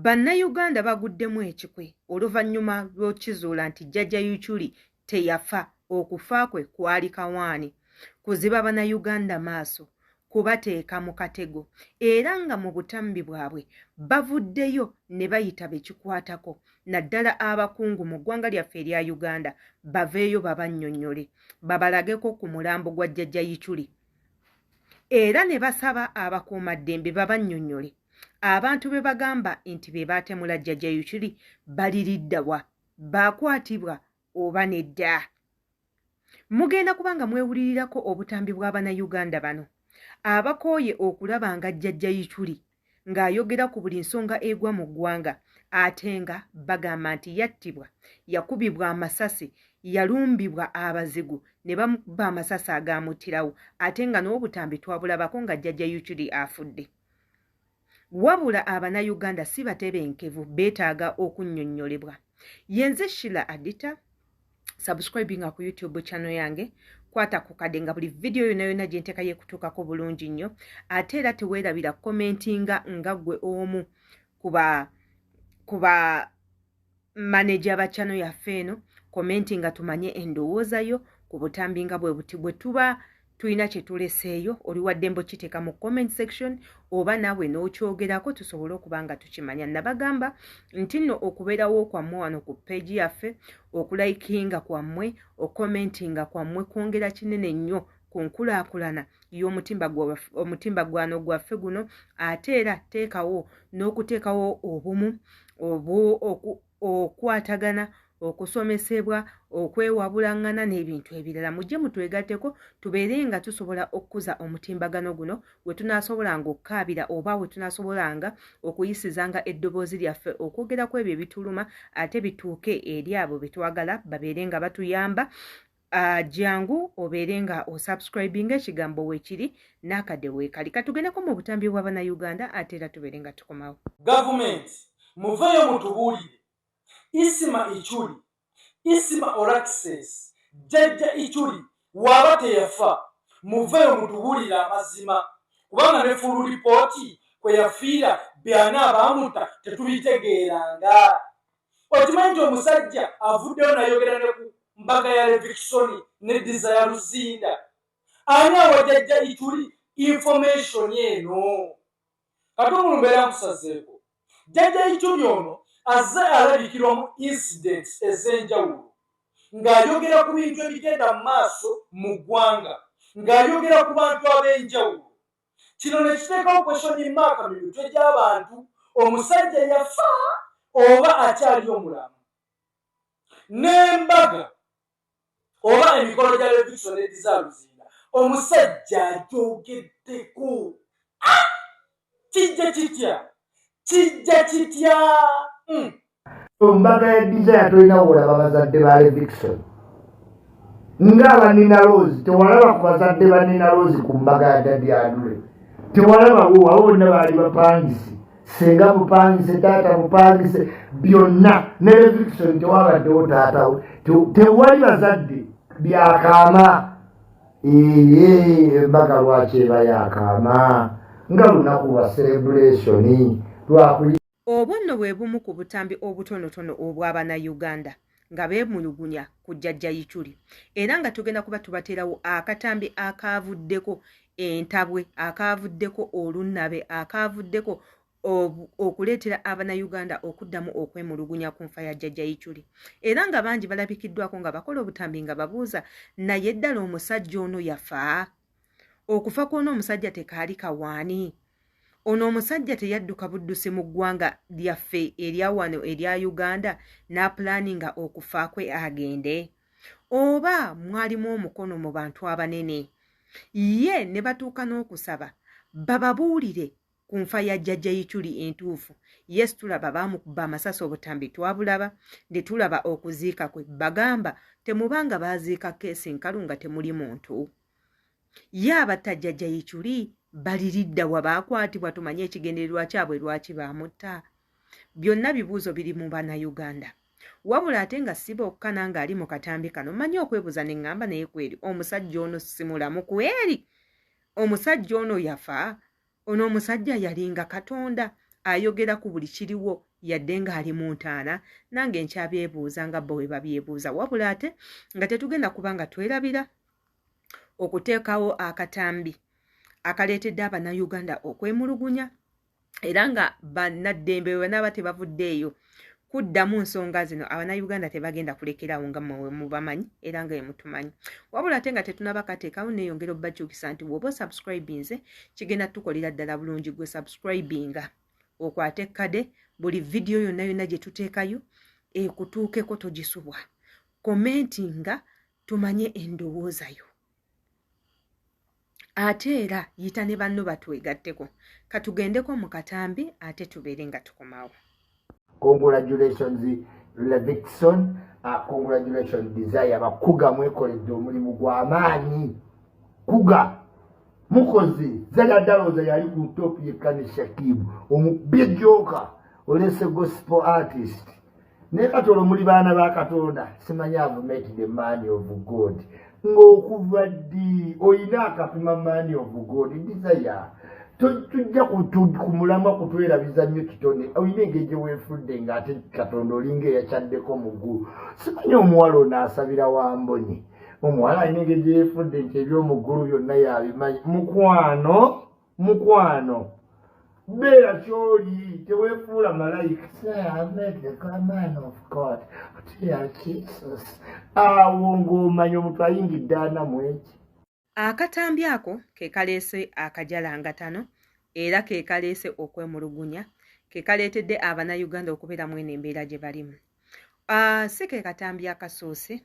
Bannayuganda baguddemu ekikwe oluvannyuma lw'okizuula nti jjajja Yuchuli teyafa, okufa kwe kwali kawaani, kuziba Bannayuganda maaso, kubateeka mu katego, era nga mu butambi bwabwe bavuddeyo ne bayita bekikwatako, naddala abakungu mu ggwanga lyaffe erya Uganda baveeyo babannyonnyole, babalageko ku mulambo gwa jjajja Yuchuli, era ne basaba abakuumaddembe babannyonnyole. Abantu be bagamba nti be baatemula jjajja Yuchuli baliriddawa, baakwatibwa oba nedda. Mugenda kubanga mwewulirirako obutambi bw'Abannayuganda bano abakooye okulaba nga jjajja Yuchuli ng'ayogera ku buli nsonga egwa mu ggwanga, ate nga bagamba nti yattibwa, yakubibwa amasasi, yalumbibwa abazigu ne bamuba amasasi agaamuttirawo, ate nga n'obutambi twabulabako nga jjajja Yuchuli afudde. Wabula Abannayuganda si batebenkevu, beetaaga okunnyonnyolebwa. Yenze Sheila Adita, subscribinga ku YouTube channel yange, kwata ku kade nga buli video yonna yonna gye nteeka yeekutuukako bulungi nnyo, ate era teweerabira commentinga nga ggwe omu kuba manager ba channel yaffe eno, commentinga tumanye endowooza yo ku butambi nga bwe buti. Bwe tuba tulina kye tuleseeyo oli wadde kiteeka mu comment section oba naawe n'okyogerako tusobole okuba nga tukimanya. Nabagamba nti nno okubeerawo kwammwe wano ku page yaffe, okulayikinga kwammwe, okomentinga kwammwe kwongera kinene nnyo ku nkulaakulana y'omutimbagwano gwaffe guno, ate era teekawo n'okuteekawo obumu okwatagana, okusomesebwa, okwewabulangana n'ebintu ebirala. Mujje mutwegatteko tubeere nga tusobola okukuza omutimbagano guno we tunaasobolanga okukaabira oba we tunaasobolanga okuyisizanga eddoboozi lyaffe okwogerako ebyo ebituluma ate bituuke eri abo be twagala babeere nga batuyamba. Jangu obeere nga osubscribinga ekigambo weekiri n'akadde weekali. Katugendeko mu butambi bw'Abannayuganda ate era tubeere nga tukomawo. Gavumenti muveeyo mutubuulire Isima Ichuli, Isima Olaxes, jjajja Ichuli waba teyafa, muveeyo mutubuulire amazima, kubanga ne full report kwe yafiira byana abaamutta tetubitegeeranga. Okimanyi nti omusajja avuddeyo n'ayogera ne ku mbaga ya Levikisoni ne Desire Luzinda. Ani awa jjajja Ichuli information eno? Katonda mbeera nkusazeeko. Jjajja Ichuli ono azze alabikirwa mu incidents ez'enjawulo, ng'ayogera ku bintu ebigenda mu maaso mu ggwanga, ng'ayogera ku bantu ab'enjawulo. Kino ne kiteekawo question mark mu mitwe gy'abantu, omusajja yafa oba akyali omulamu. N'embaga oba emikolo gya Levikisoni ne Desire Luzinda, omusajja agyogeddeko. Kijja kitya? Kijja kitya? Mbaga ya Desire tolina olaba bazadde ba Levikisoni nga banina Rose, tewalaba ku bazadde banina Rose ku mbaga ya Daddy Adule, tewalaba abo bonna baali bapangise, senga bupangise, taata bupangise, byonna ne Levikisoni tewabaddewo taatawe, tewali bazadde byakaama. Embaga lwaki eba yakaama nga lunaku lwa celebration lwakuyi. Obwo nno bwe bumu ku butambi obutonotono obw'Abannayuganda nga beemulugunya ku jjajja Yuchuli, era nga tugenda kuba tubateerawo akatambi akaavuddeko entabwe, akaavuddeko olunnabe, akaavuddeko okuleetera Abannayuganda okuddamu okwemulugunya ku nfa ya jjajja Yuchuli, era nga bangi balabikiddwako nga bakola obutambi nga babuuza, naye ddala omusajja ono yafa? Okufa kw'ono omusajja tekaali kawaani? Ono omusajja teyadduka buddusi mu ggwanga lyaffe erya wano erya Uganda n'apulaninga okufa kwe agende? Oba mwalimu omukono mu bantu abanene? Ye ne batuuka n'okusaba bababuulire ku nfa ya jjajja Yuchuli entuufu. Yes, tulaba baamukuba amasasi, obutambi twabulaba, ne tulaba okuziika kwe. Bagamba temubanga baaziika keesi nkalu nga temuli muntu. Ye abatta jjajja Yuchuli baliriddawa, baakwatibwa, tumanye ekigendererwa kyabwe lwaki baamutta? Byonna bibuuzo biri mu Bannayuganda. Wabula ate nga si bokka nange ali mu katambi kano, mmanyi okwebuuza ne ŋŋamba naye kweri omusajja ono si mulamu kweri? Omusajja ono yafa? Ono omusajja yalinga Katonda ayogera ku buli kiriwo yadde ng'ali mu ntaana nange nkyabyebuuza nga bo bwe babyebuuza wabula ate nga tetugenda kuba nga twerabira okuteekawo akatambi akaleetedde Abannayuganda okwemulugunya era nga bannaddembe bwe banaaba tebavuddeeyo kuddamu nsonga zino Abannayuganda tebagenda kulekerawo nga mwe mubamanyi era nga mutumanyi wabula ate nga tetunaba kateekawo neeyongera obbakyukisa nti bw'oba subscribinze kigenda tukolera ddala bulungi gwe subscribinga okwate kade buli vidiyo yonna yonna gye tuteekayo ekutuukeko togisubwa komentinga tumanye endowooza yo ate era yita ne banno batwegatteko katugendeko mu katambi ate tubeere nga tukomawo. Congratulations Levikson, congratulations Desire. Bakuga mwekoledde omulimu gw'amaanyi. Kuga mukozi zala daloza yali ku top yekani Shakibu big joker olese gospel artist ne katolo muli baana ba Katonda simanya have met the man of God ngokuva ddi oyina akapima man of God Desire tujja kumulama kutwerabiza nnyo kitone oyina engeri weefudde ng'ate Katonda olinga eyakyaddeko mu ggulu simanya omuwala onaasabira wambonye omuwala alina engeri yeefudde nti eby'omu ggulu byonna yabimanyi mukwano beera kyoli teweefuula malayika man of God Jesus awo ng'omanya omuntu ayingidde anamu eki. Akatambi ako ke kaleese akajalangatano era ke kaleese okwemulugunya ke kaleetedde Abannayuganda okubeera mwene embeera gye balimu. Si ke katambi akasoose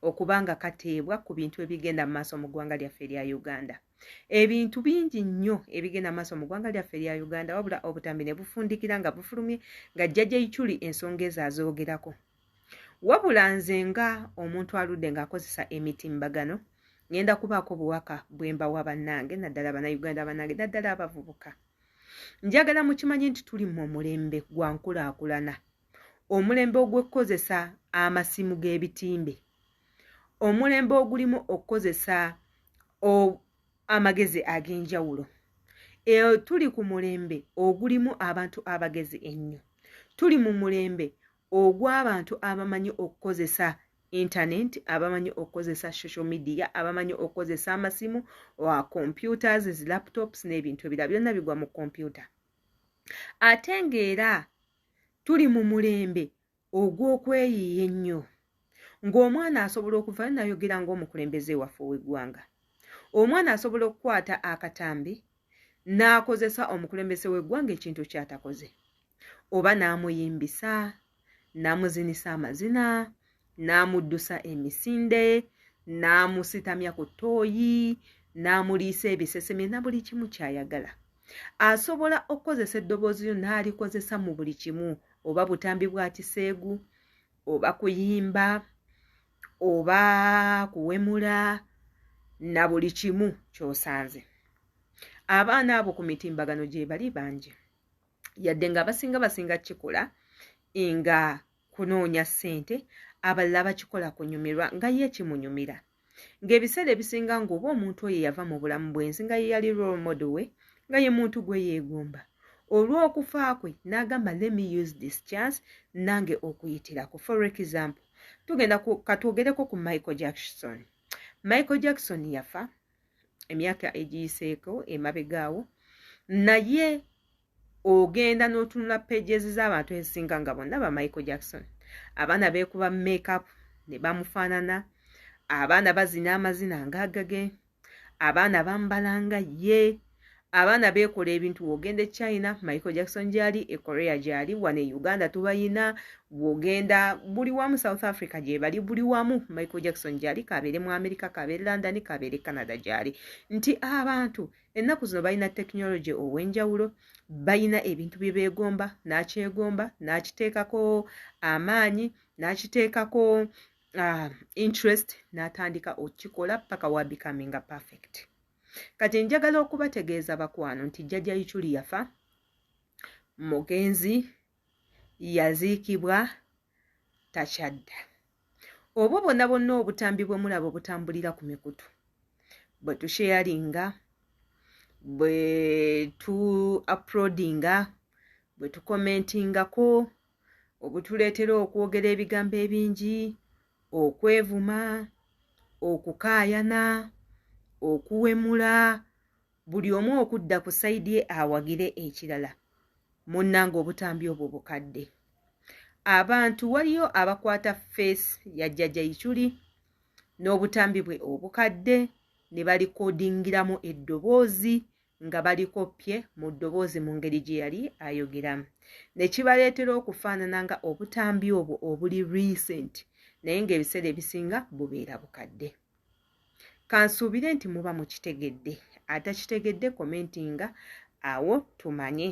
okubanga kateebwa ku bintu ebigenda mu maaso mu ggwanga lyaffe erya Uganda. Ebintu bingi nnyo ebigenda mu maaso mu ggwanga lyaffe erya Uganda wabula obutambi ne bufundikira nga bufulumye nga jjajja Ichuli ensonga ezo azoogerako. Wabula nze nga omuntu aludde ng'akozesa emitimbagano ngenda kubaako buwaka bwe mbawa bannange naddala Bannayuganda bannange naddala abavubuka. Njagala mukimanyi nti tuli mu mulembe gwa nkulaakulana, omulembe ogw'okkozesa amasimu g'ebitimbe, omulembe ogulimu okukozesa amagezi ag'enjawulo. Tuli ku mulembe ogulimu abantu abagezi ennyo. Tuli mu mulembe ogw'abantu abamanyi okukozesa internet, abamanyi okukozesa social media, abamanyi okukozesa amasimu wa computers, laptops n'ebintu ebirala byonna bigwa mu computer. Ate ng'era tuli mu mulembe ogw'okweyiiya ennyo ng'omwana asobola okuva nayogera ng'omukulembeze waffe w'eggwanga. Omwana asobola okukwata akatambi n'akozesa omukulembeze w'eggwanga ekintu ky'atakoze, oba n'amuyimbisa, n'amuzinisa amazina, n'amuddusa emisinde, n'amusitamya ku ttooyi, n'amuliisa ebiseseme na buli kimu ky'ayagala. Asobola okukozesa eddoboozi lyo n'alikozesa mu buli kimu, oba butambi bwa kiseegu, oba kuyimba, oba kuwemula na buli kimu ky'osanze. Abaana abo ku mitimbagano gye bali bangi, yadde nga basinga kikola nga kunoonya ssente, abalala bakikola kunyumirwa nga ye kimunyumira. Ng'ebiseera ebisinga ng'oba omuntu oyo yava mu bulamu bwensi nga ye yali role model we, nga ye muntu gwe yeegomba. Olw'okufa kwe n'agamba let me use this chance nange okuyitirako. For example, tugenda katwogereko ku Michael Jackson. Michael Jackson yafa emyaka egiyiseeko emabegaawo, naye ogenda n'otunula pages z'abantu ezisinga nga bonna ba Michael Jackson. Abaana beekuba makeup ne bamufaanana, abaana bazina amazina ng'agage, abaana bambala nga ye, abaana beekola ebintu. Wogenda e China Michael Jackson gyali, e Korea gyali, wano e Uganda tubayina, wogenda buli wamu South Africa gye bali, buli wamu Michael Jackson gyali, kabeere mu America, kabeere London, kabeere Canada gyali. Nti abantu ennaku zino balina technology ow'enjawulo, balina ebintu bye beegomba, n'akyegomba, n'akiteekako amaanyi, n'akiteekako interest, n'atandika okukikola paka wa becoming perfect. Kati njagala okubategeeza bakwano nti jjajja Ichuli yafa, mugenzi, yaziikibwa, takyadda. Obwo bonna bonna obutambi bwe mulaba obutambulira ku mikutu, bwe tusharinga, bwe tu uploadinga, bwe tukomentingako obutuleetera okwogera ebigambo ebingi, okwevuma, okukaayana, okuwemula, buli omu okudda ku sayidi ye awagire ekirala. Munnange obutambi obwo bukadde. Abantu waliyo abakwata feesi ya jjajja Ichuli n'obutambi bwe obukadde ne balikoodingiramu eddoboozi nga balikoppye mu ddoboozi mu ngeri gye yali ayogeramu. Ne kibaleetera okufaanana nga obutambi obwo obuli recent naye ng'ebiseera ebisinga bubeera bukadde. Kansuubire nti muba mukitegedde. Atakitegedde komentinga awo tumanye.